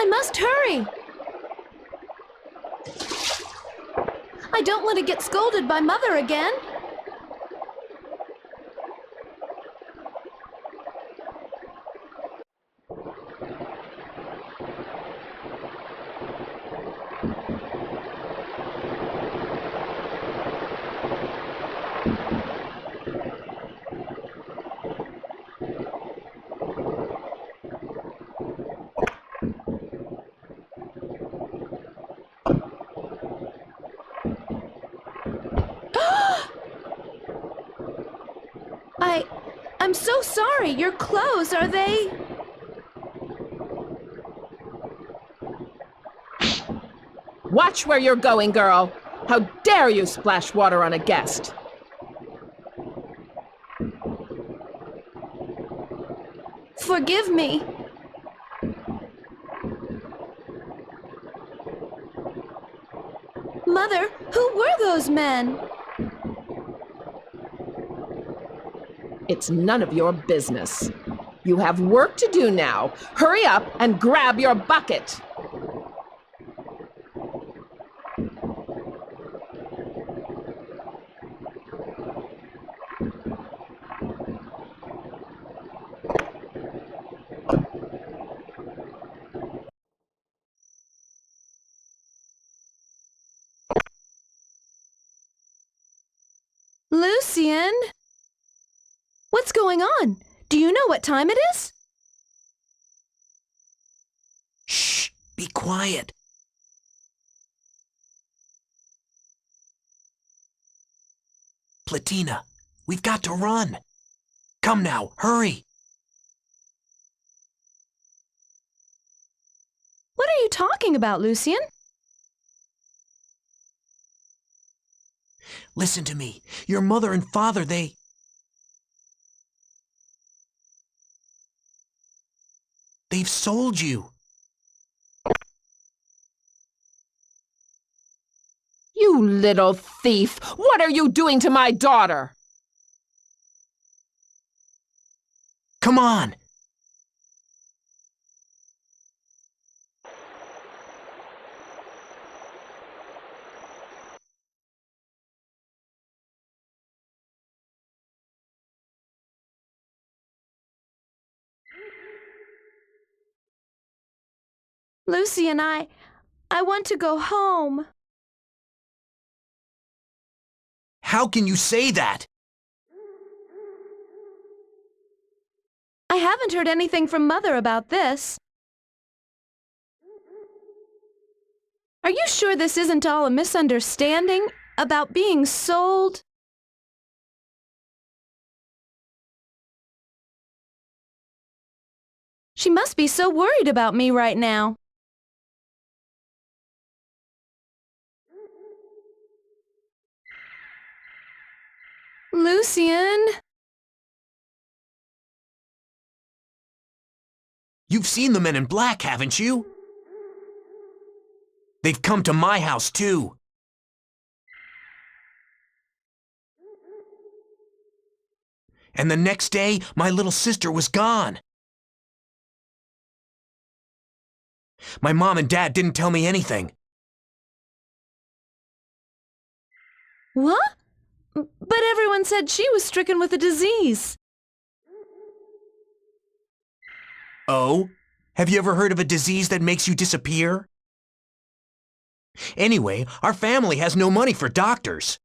I must hurry! I don't want to get scolded by Mother again. I'm so sorry. Your clothes, are they... Watch where you're going, girl. How dare you splash water on a guest? Forgive me. Mother, who were those men? It's none of your business. You have work to do now. Hurry up and grab your bucket. Lucian? What's going on? Do you know what time it is? Shh! Be quiet. Platina, we've got to run. Come now, hurry. What are you talking about, Lucian? Listen to me. Your mother and father, they've sold you. You little thief! What are you doing to my daughter? Come on. Lucian, I want to go home. How can you say that? I haven't heard anything from Mother about this. Are you sure this isn't all a misunderstanding about being sold? She must be so worried about me right now. Lucian? You've seen the men in black, haven't you? They've come to my house, too. And the next day, my little sister was gone. My mom and dad didn't tell me anything. What? But everyone said she was stricken with a disease. Oh? Have you ever heard of a disease that makes you disappear? Anyway, our family has no money for doctors.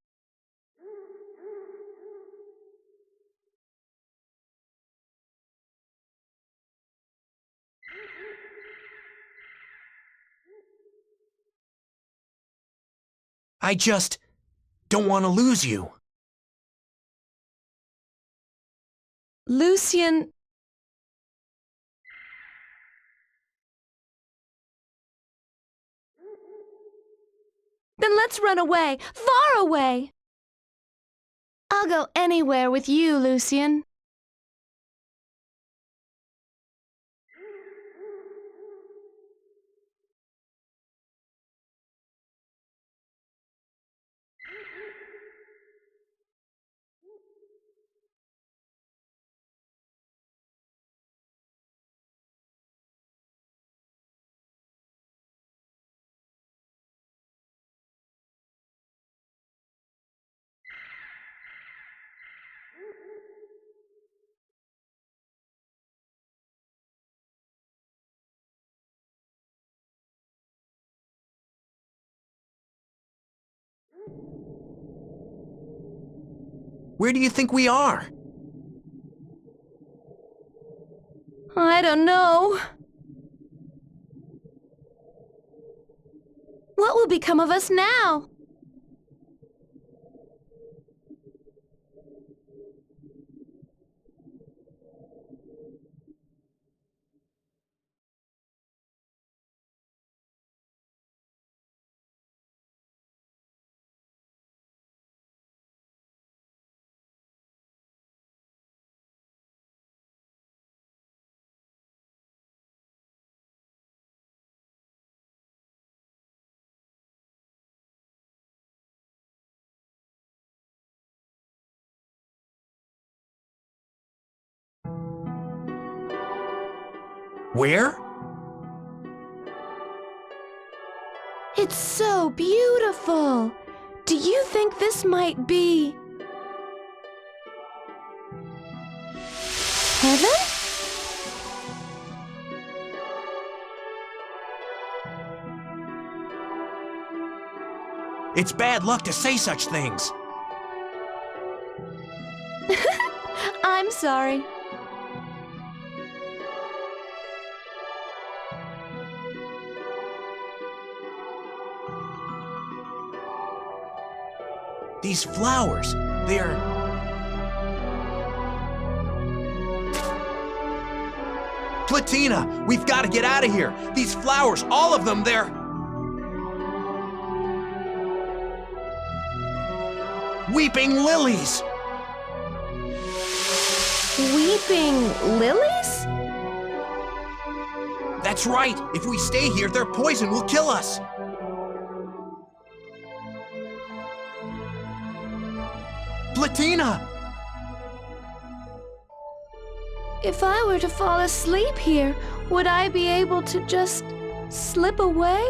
I just don't want to lose you. Lucian... Then let's run away, far away. I'll go anywhere with you, Lucian. Where do you think we are? I don't know. What will become of us now? Where? It's so beautiful. Do you think this might be heaven? It's bad luck to say such things. I'm sorry. These flowers, they're... Platina, we've got to get out of here. These flowers, all of them, they're... Weeping lilies! Weeping lilies? That's right. If we stay here, their poison will kill us. Platina! If I were to fall asleep here, would I be able to just slip away?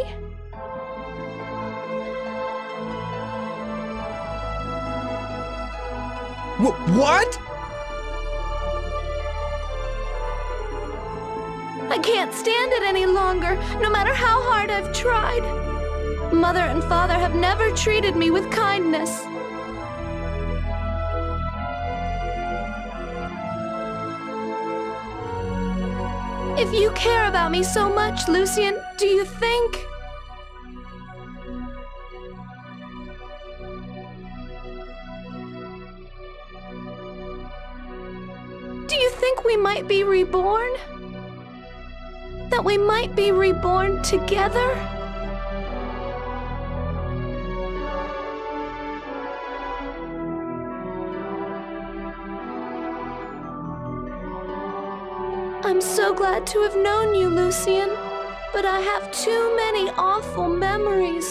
What? I can't stand it any longer, no matter how hard I've tried. Mother and Father have never treated me with kindness. If you care about me so much, Lucian, do you think... Do you think we might be reborn? That we might be reborn together? I'm so glad to have known you, Lucian, but I have too many awful memories.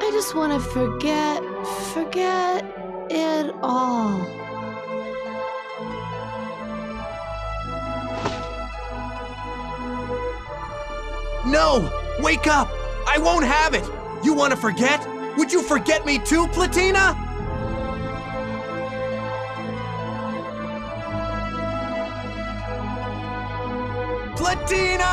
I just want to forget it all. No! Wake up! I won't have it! You want to forget? Would you forget me too, Platina? Platina!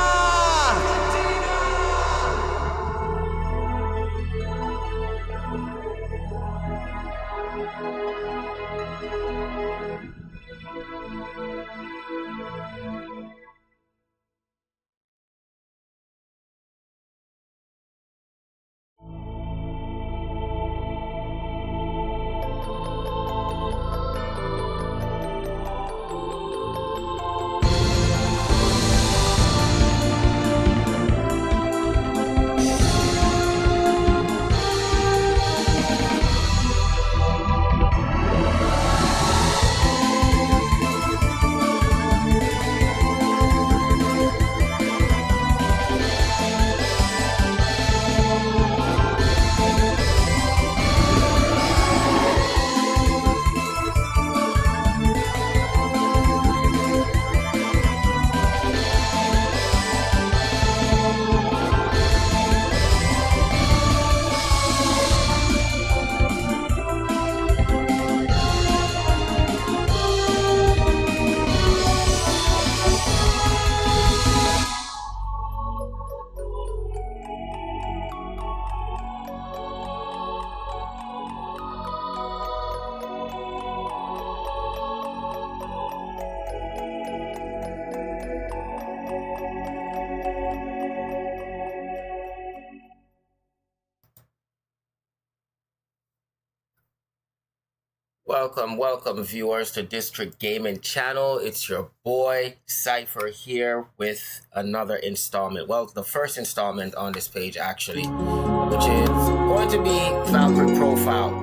welcome, viewers to District Gaming Channel. It's your boy Sypha here with another installment. Well, the first installment on this page, actually, which is going to be Valkyrie Profile.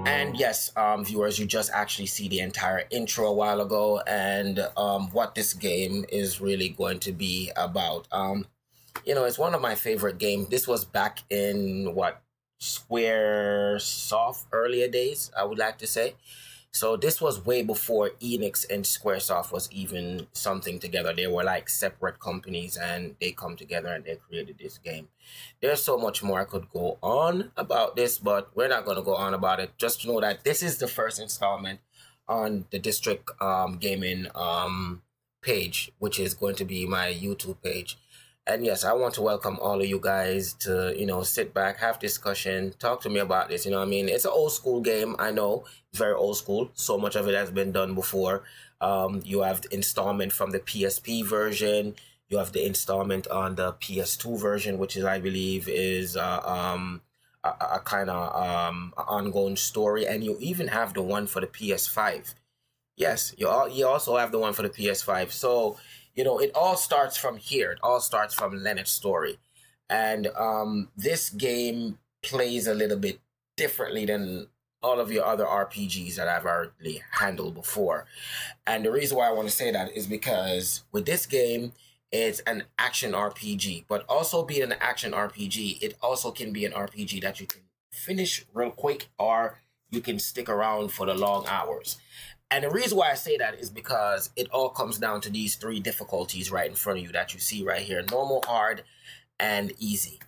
And yes, viewers, you just actually see the entire intro a while ago, and what this game is really going to be about. You know, it's one of my favorite games. This was back in Square Soft earlier days, I would like to say. So this was way before Enix and Squaresoft was even something together. They were like separate companies, and they come together and they created this game. There's so much more I could go on about this, but we're not going to go on about it. Just know that this is the first installment on the District Gaming page, which is going to be my YouTube page. And yes, I want to welcome all of you guys to, you know, sit back, have discussion, talk to me about this. You know what I mean? It's an old school game. I know, very old school. So much of it has been done before. You have the installment from the PSP version. You have the installment on the PS2 version, which is, I believe, is a kind of ongoing story. And you even have the one for the PS5. Yes, you also have the one for the PS5. So, you know, it all starts from here. It all starts from Lenneth's story. And this game plays a little bit differently than all of your other RPGs that I've already handled before. And the reason why I want to say that is because with this game, it's an action RPG. But also being an action RPG, it also can be an RPG that you can finish real quick, or you can stick around for the long hours. And the reason why I say that is because it all comes down to these three difficulties right in front of you that you see right here: normal, hard, and easy.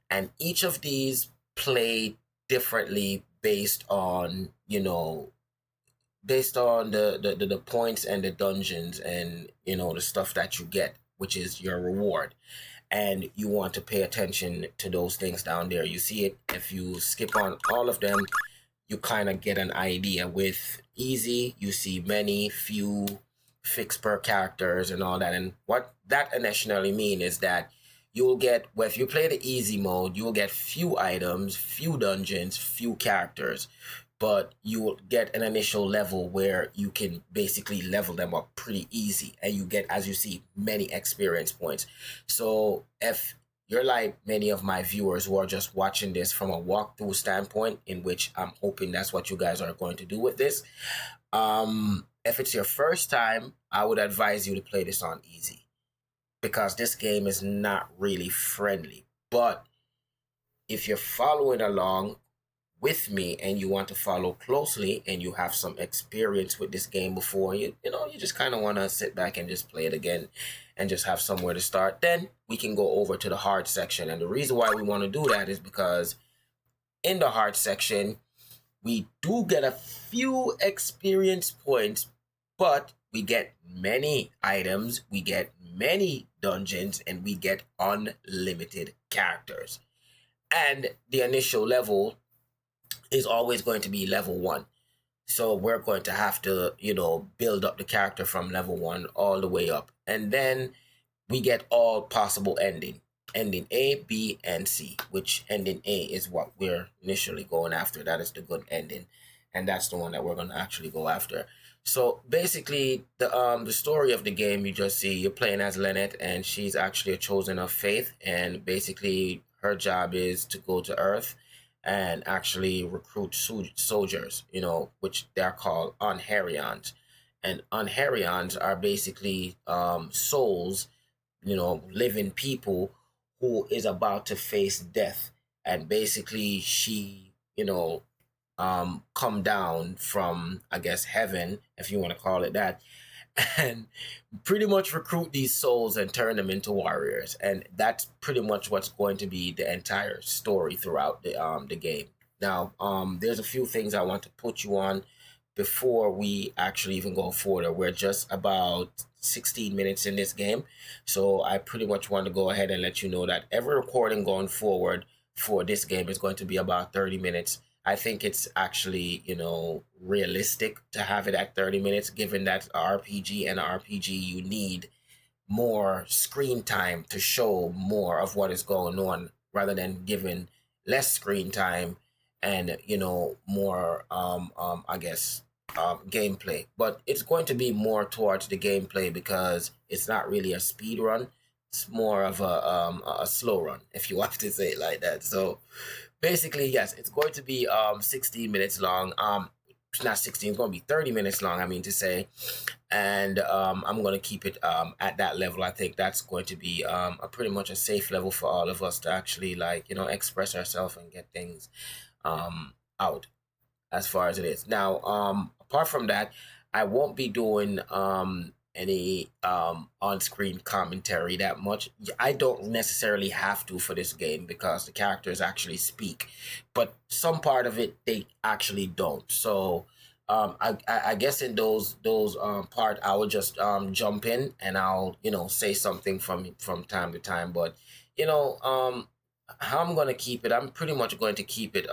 And each of these play differently based on, you know, based on the points and the dungeons and, you know, the stuff that you get, which is your reward. And you want to pay attention to those things down there. You see it. If you skip on all of them, you kind of get an idea. With easy, you see many, few, fixed per characters and all that. And what that initially mean is that you'll get, well, if you play the easy mode, you'll get few items, few dungeons, few characters, but you will get an initial level where you can basically level them up pretty easy. And you get, as you see, many experience points. So if you're like many of my viewers who are just watching this from a walkthrough standpoint, in which I'm hoping that's what you guys are going to do with this. If it's your first time, I would advise you to play this on easy, because this game is not really friendly. But if you're following along with me and you want to follow closely and you have some experience with this game before, you know, you just kind of want to sit back and just play it again and just have somewhere to start, then we can go over to the hard section. And the reason why we want to do that is because in the hard section, we do get a few experience points, but we get many items, we get many dungeons, and we get unlimited characters. And the initial level is always going to be level 1. So we're going to have to, you know, build up the character from level 1 all the way up. And then we get all possible ending A, B, and C, which ending A is what we're initially going after. That is the good ending. And that's the one that we're going to actually go after. So basically, the story of the game, you just see you're playing as Lenneth, and she's actually a chosen of faith. And basically, her job is to go to Earth and actually recruit soldiers, you know, which they're called Onherions. And Onherions are basically souls, you know, living people who is about to face death. And basically she, you know, come down from, I guess, heaven, if you want to call it that, and pretty much recruit these souls and turn them into warriors. And that's pretty much what's going to be the entire story throughout the game. Now, there's a few things I want to put you on before we actually even go further. We're just about 16 minutes in this game, so I pretty much want to go ahead and let you know that every recording going forward for this game is going to be about 30 minutes. I think it's actually, you know, realistic to have it at 30 minutes, given that RPG and RPG, you need more screen time to show more of what is going on, rather than giving less screen time and, you know, more, I guess, gameplay, but it's going to be more towards the gameplay because it's not really a speed run. It's more of a slow run, if you want to say it like that. So basically, yes, it's going to be 16 minutes long. It's not 16, it's going to be 30 minutes long, I mean to say. And I'm going to keep it at that level. I think that's going to be a pretty much a safe level for all of us to actually, like, you know, express ourselves and get things out as far as it is. Now, apart from that, I won't be doing any on-screen commentary that much. I don't necessarily have to for this game because the characters actually speak, but some part of it they actually don't. So I guess in those part I will just jump in and I'll, you know, say something from time to time. But you know, how I'm gonna keep it, I'm pretty much going to keep it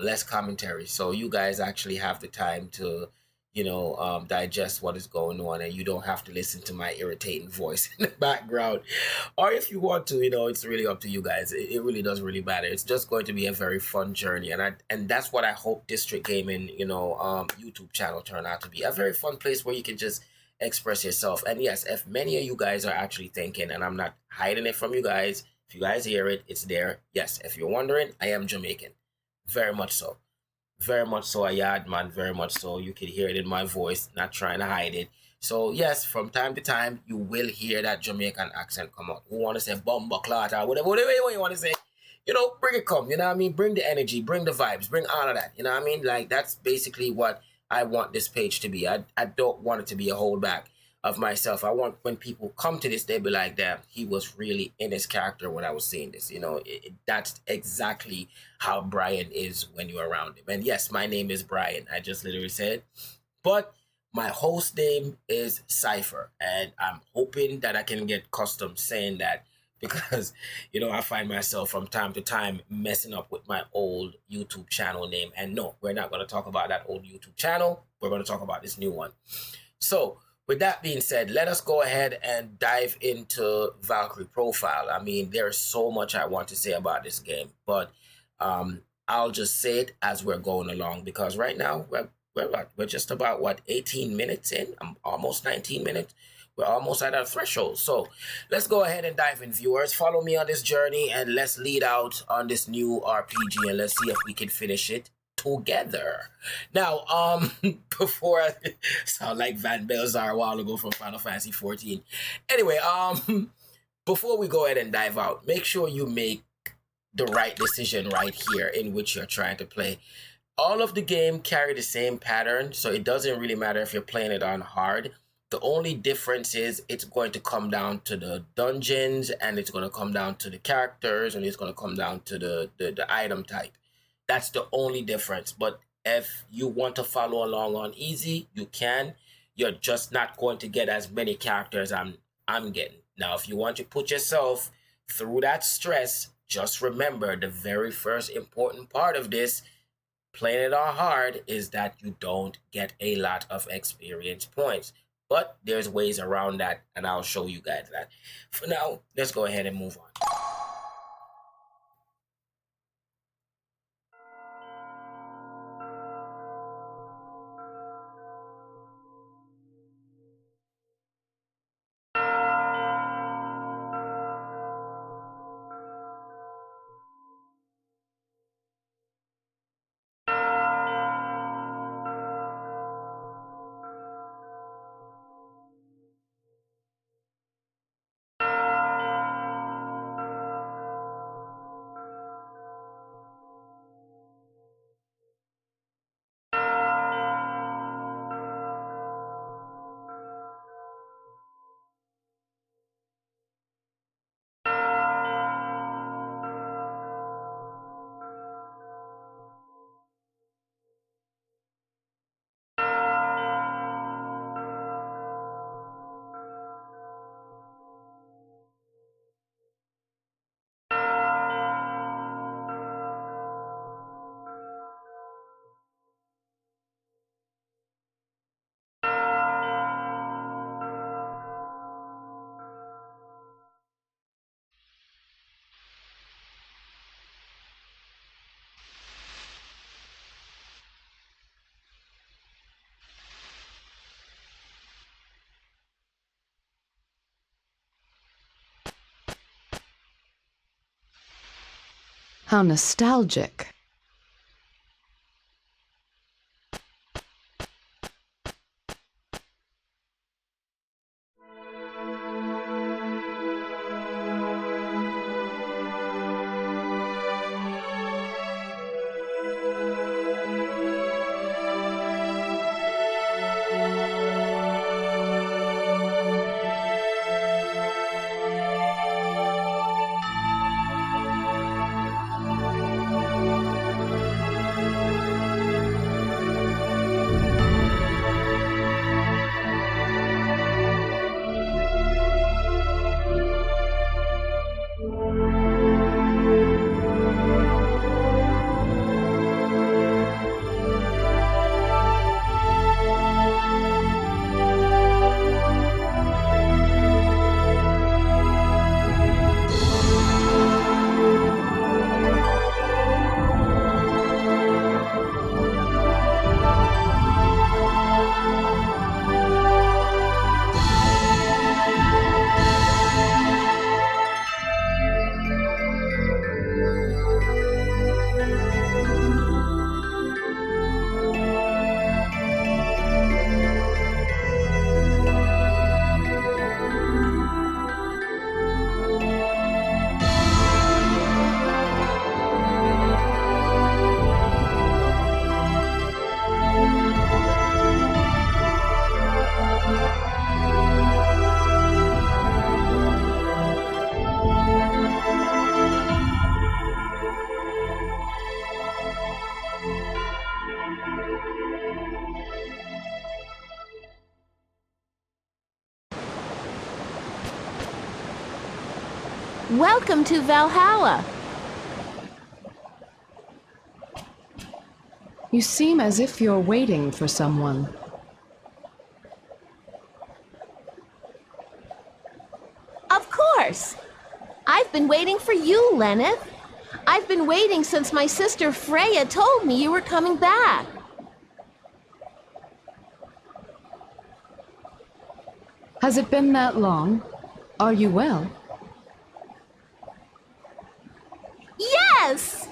less commentary, so you guys actually have the time to, you know, digest what is going on, and you don't have to listen to my irritating voice in the background. Or if you want to, you know, it's really up to you guys. It really doesn't really matter. It's just going to be a very fun journey, and that's what I hope District Gaming, you know, YouTube channel turn out to be, a very fun place where you can just express yourself. And yes, if many of you guys are actually thinking, and I'm not hiding it from you guys, if you guys hear it, it's there. Yes, if you're wondering, I am Jamaican. Very much so. Very much so a yard man, very much so. You can hear it in my voice, not trying to hide it. So yes, from time to time, you will hear that Jamaican accent come out. Who want to say bomba clot or whatever you want to say, you know, bring it come, you know what I mean? Bring the energy, bring the vibes, bring all of that, you know what I mean? Like, that's basically what I want this page to be. I don't want it to be a holdback of myself. I want when people come to this, they be like, damn, he was really in his character when I was seeing this. You know, that's exactly how Brian is when you're around him. And yes, my name is Brian. I just literally said, but my host name is Sypha, and I'm hoping that I can get custom saying that because, you know, I find myself from time to time messing up with my old YouTube channel name. And no, we're not going to talk about that old YouTube channel. We're going to talk about this new one. So with that being said, let us go ahead and dive into Valkyrie Profile. I mean, there's so much I want to say about this game, but I'll just say it as we're going along, because right now we're just about, what, 18 minutes in? I'm almost 19 minutes. We're almost at our threshold. So let's go ahead and dive in, viewers. Follow me on this journey and let's lead out on this new RPG, and let's see if we can finish it together. Now, before I sound like Van Belzar a while ago from Final Fantasy 14. Anyway, before we go ahead and dive out, make sure you make the right decision right here in which you're trying to play. All of the game carry the same pattern, so it doesn't really matter if you're playing it on hard. The only difference is it's going to come down to the dungeons, and it's going to come down to the characters, and it's going to come down to the item type. That's the only difference. But if you want to follow along on easy, you can. You're just not going to get as many characters I'm getting. Now, if you want to put yourself through that stress, just remember the very first important part of this, playing it on hard, is that you don't get a lot of experience points. But there's ways around that, and I'll show you guys that. For now, let's go ahead and move on. How nostalgic. Welcome to Valhalla. You seem as if you're waiting for someone. Of course. I've been waiting for you, Lenneth. I've been waiting since my sister Freya told me you were coming back. Has it been that long? Are you well? Yes!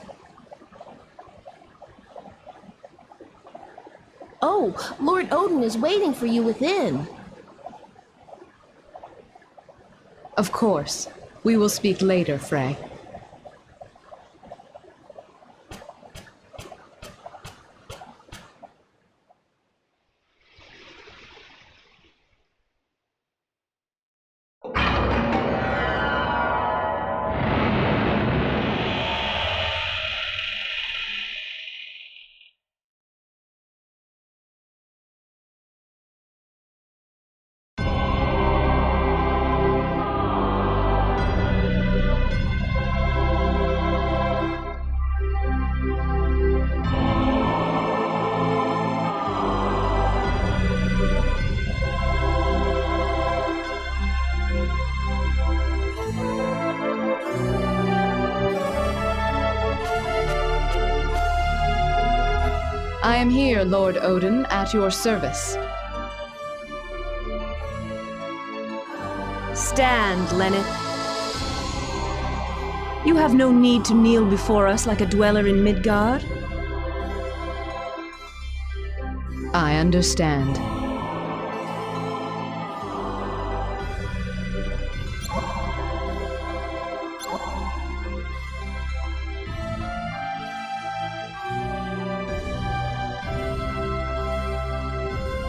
Oh, Lord Odin is waiting for you within. Of course. We will speak later, Frey. I am here, Lord Odin, at your service. Stand, Lenneth. You have no need to kneel before us like a dweller in Midgard. I understand.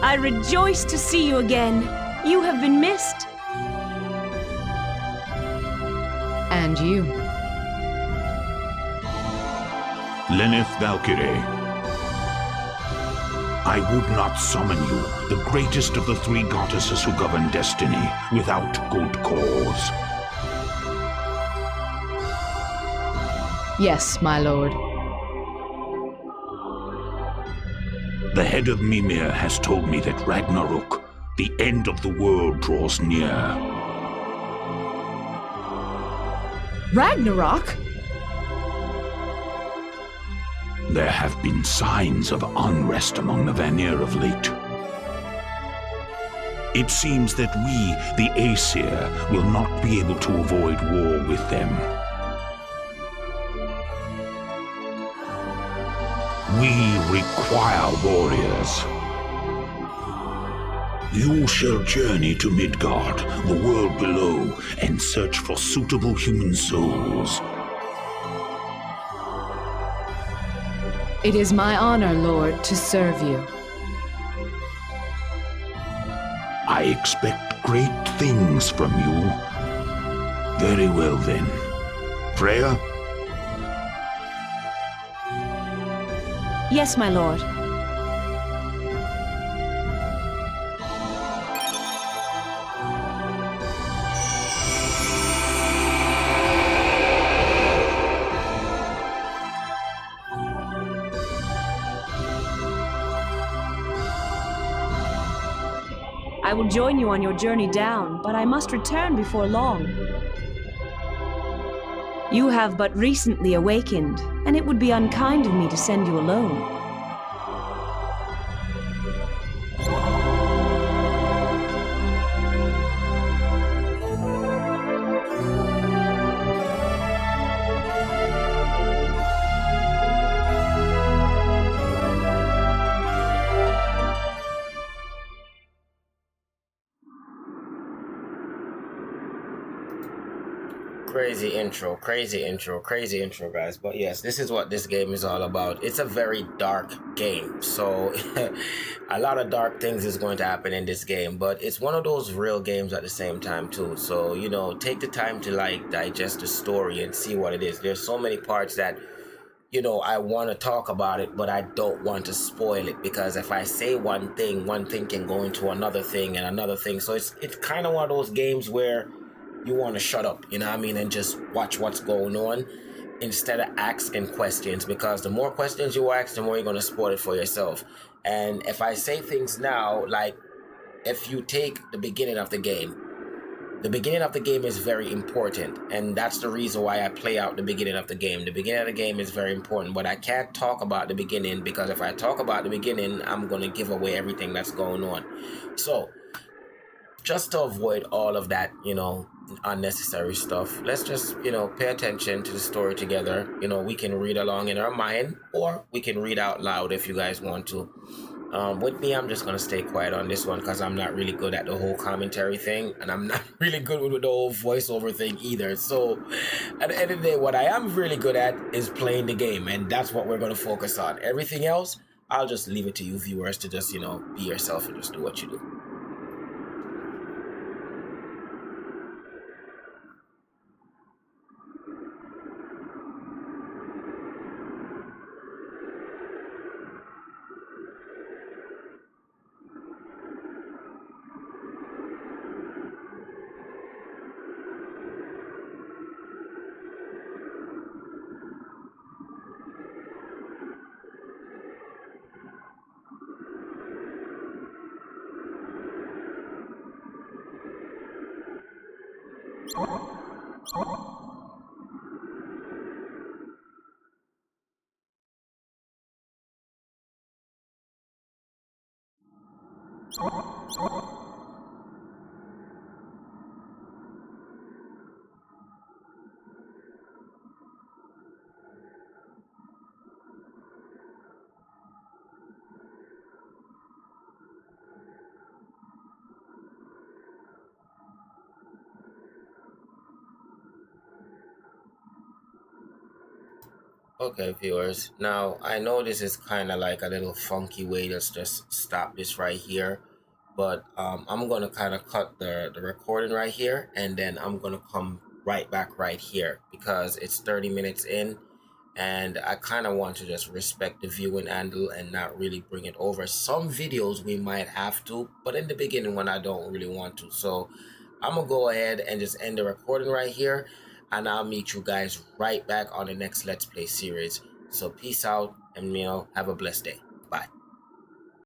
I rejoice to see you again. You have been missed. And you. Lenneth Valkyrie. I would not summon you, the greatest of the three goddesses who govern destiny, without good cause. Yes, my lord. The head of Mimir has told me that Ragnarok, the end of the world, draws near. Ragnarok? There have been signs of unrest among the Vanir of late. It seems that we, the Aesir, will not be able to avoid war with them. We require warriors. You shall journey to Midgard, the world below, and search for suitable human souls. It is my honor, Lord, to serve you. I expect great things from you. Very well then. Freya? Yes, my lord. I will join you on your journey down, but I must return before long. You have but recently awakened, and it would be unkind of me to send you alone. Crazy intro, guys. But yes, this is what this game is all about. It's a very dark game, so a lot of dark things is going to happen in this game, but it's one of those real games at the same time too. So, you know, take the time to like digest the story and see what it is. There's so many parts that, you know, I want to talk about it, but I don't want to spoil it, because if I say one thing can go into another thing and another thing. So it's kind of one of those games where you want to shut up, you know what I mean, and just watch what's going on instead of asking questions, because the more questions you ask, the more you're going to spoil it for yourself. And if I say things now, like if you take the beginning of the game is very important, and that's the reason why I play out the beginning of the game. The beginning of the game is very important, but I can't talk about the beginning, because if I talk about the beginning, I'm going to give away everything that's going on. So just to avoid all of that, you know, unnecessary stuff, let's just, you know, pay attention to the story together. You know, we can read along in our mind, or we can read out loud if you guys want to. With me, I'm just gonna stay quiet on this one, because I'm not really good at the whole commentary thing, and I'm not really good with the whole voiceover thing either. So at the end of the day, what I am really good at is playing the game, and that's what we're gonna focus on. Everything else, I'll just leave it to you viewers to just, you know, be yourself and just do what you do. Okay, viewers. Now, I know this is kind of like a little funky way. Let's just stop this right here. But I'm going to kind of cut the recording right here, and then I'm going to come right back right here, because it's 30 minutes in, and I kind of want to just respect the viewing angle and not really bring it over. Some videos we might have to, but in the beginning when I don't really want to. So I'm going to go ahead and just end the recording right here, and I'll meet you guys right back on the next Let's Play series. So peace out, and, you know, have a blessed day.